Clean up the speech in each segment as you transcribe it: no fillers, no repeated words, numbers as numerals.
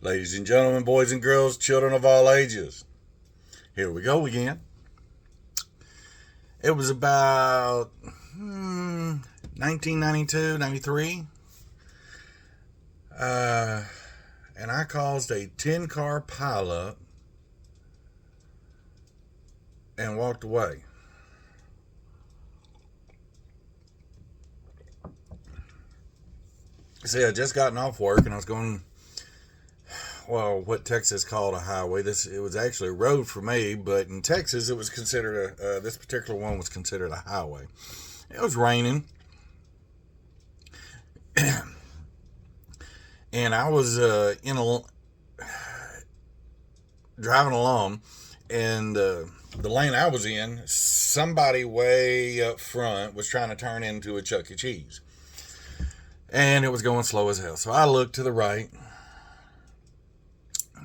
Ladies and gentlemen, boys and girls, children of all ages, here we go again. It was about 1992, 93, and I caused a 10-car pileup and walked away. See, I just gotten off work and I was going, well, what Texas called a highway. It was actually a road for me, but in Texas it was considered this particular one was considered a highway. It was raining, and I was driving along, and the lane I was in, somebody way up front was trying to turn into a Chuck E. Cheese, and it was going slow as hell. So I looked to the right,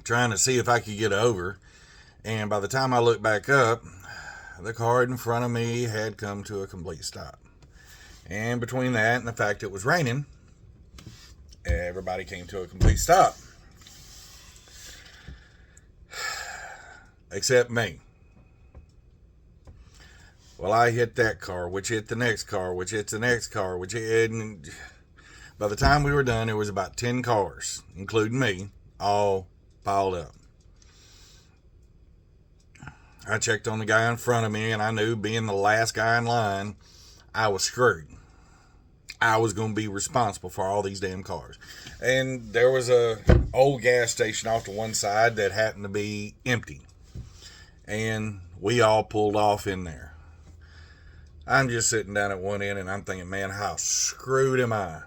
trying to see if I could get over. And by the time I looked back up, the car in front of me had come to a complete stop. And between that and the fact it was raining, everybody came to a complete stop. Except me. Well, I hit that car, which hit the next car, which hit the next car, which hit... And by the time we were done, there was about 10 cars, including me, all piled up. I checked on the guy in front of me, and I knew, being the last guy in line, I was screwed. I was going to be responsible for all these damn cars. And there was a old gas station off to one side that happened to be empty. And we all pulled off in there. I'm just sitting down at one end, and I'm thinking, man, how screwed am I?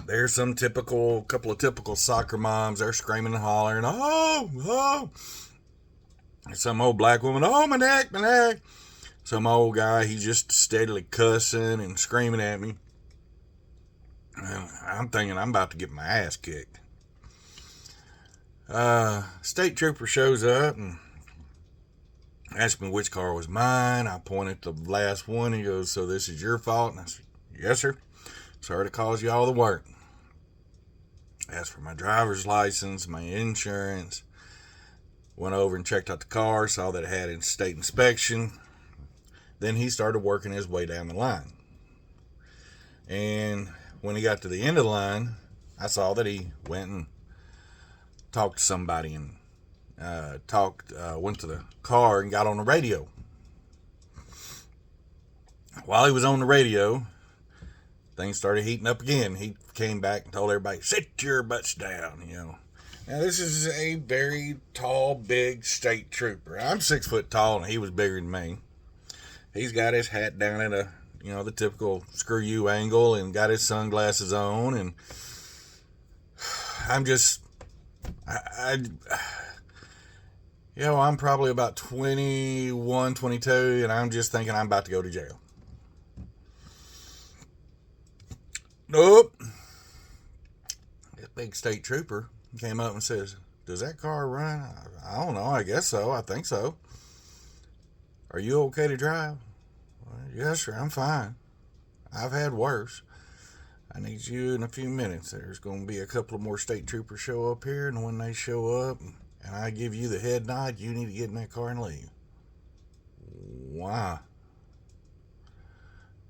There's couple of typical soccer moms. They're screaming and hollering, oh. Some old black woman, oh, my neck. Some old guy, he's just steadily cussing and screaming at me. And I'm thinking I'm about to get my ass kicked. State trooper shows up and asked me which car was mine. I pointed to the last one. He goes, so this is your fault? And I said, yes, sir. Sorry to cause you all the work. Asked for my driver's license, my insurance. Went over and checked out the car, saw that it had state inspection. Then he started working his way down the line. And when he got to the end of the line, I saw that he went and talked to somebody and went to the car and got on the radio. While he was on the radio, things started heating up again. He came back and told everybody, sit your butts down, Now, this is a very tall, big state trooper. I'm 6 foot tall, and he was bigger than me. He's got his hat down at the typical screw you angle, and got his sunglasses on, and I'm just, I'm probably about 21, 22, and I'm just thinking I'm about to go to jail. Nope. This big state trooper came up and says, does that car run? I don't know. I guess so. I think so. Are you okay to drive? Well, yes, sir. I'm fine. I've had worse. I need you in a few minutes. There's going to be a couple of more state troopers show up here, and when they show up and I give you the head nod, you need to get in that car and leave. Why?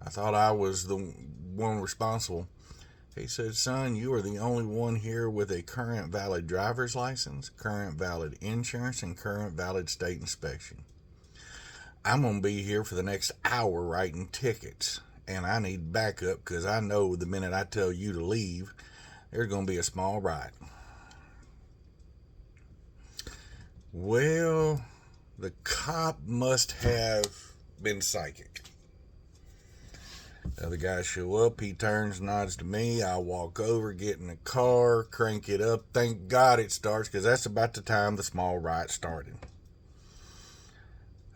I thought I was the one responsible. He said, son, you are the only one here with a current valid driver's license, current valid insurance, and current valid state inspection. I'm going to be here for the next hour writing tickets, and I need backup because I know the minute I tell you to leave, there's going to be a small riot. Well, the cop must have been psychic. The other guy show up, he turns, nods to me, I walk over, get in the car, crank it up, thank God it starts, because that's about the time the small riot started.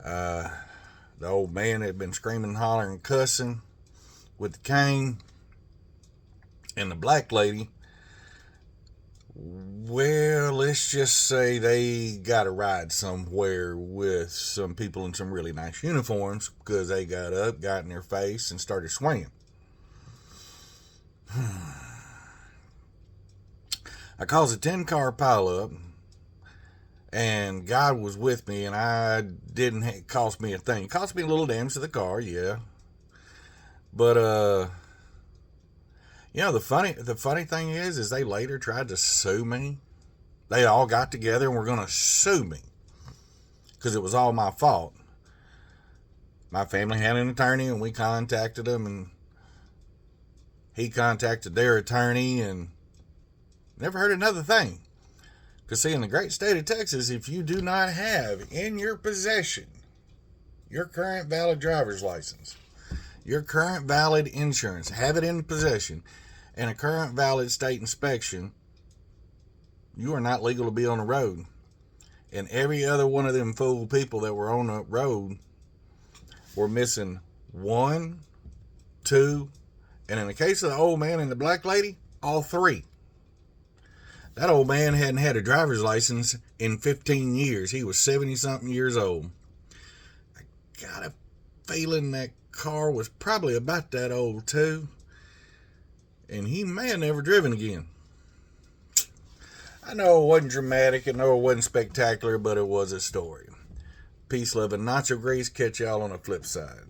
The old man had been screaming, hollering, cussing with the cane, and the black lady, well, let's just say they got a ride somewhere with some people in some really nice uniforms, because they got up, got in their face, and started swinging. I caused a 10-car pileup, and God was with me, and I didn't cost me a thing. It cost me a little damage to the car, yeah. But the funny thing is they later tried to sue me. They all got together and were going to sue me because it was all my fault. My family had an attorney, and we contacted him, and he contacted their attorney, and never heard another thing. Because, see, in the great state of Texas, if you do not have in your possession your current valid driver's license, your current valid insurance, have it in possession, and a current valid state inspection, you are not legal to be on the road. And every other one of them fool people that were on the road were missing 1, 2, and in the case of the old man and the black lady, all 3. That old man hadn't had a driver's license in 15 years. He was 70-something years old. I got a feeling that car was probably about that old, too. And he may have never driven again. I know it wasn't dramatic, and know it wasn't spectacular, but it was a story. Peace, love, and nacho grease. Catch y'all on the flip side.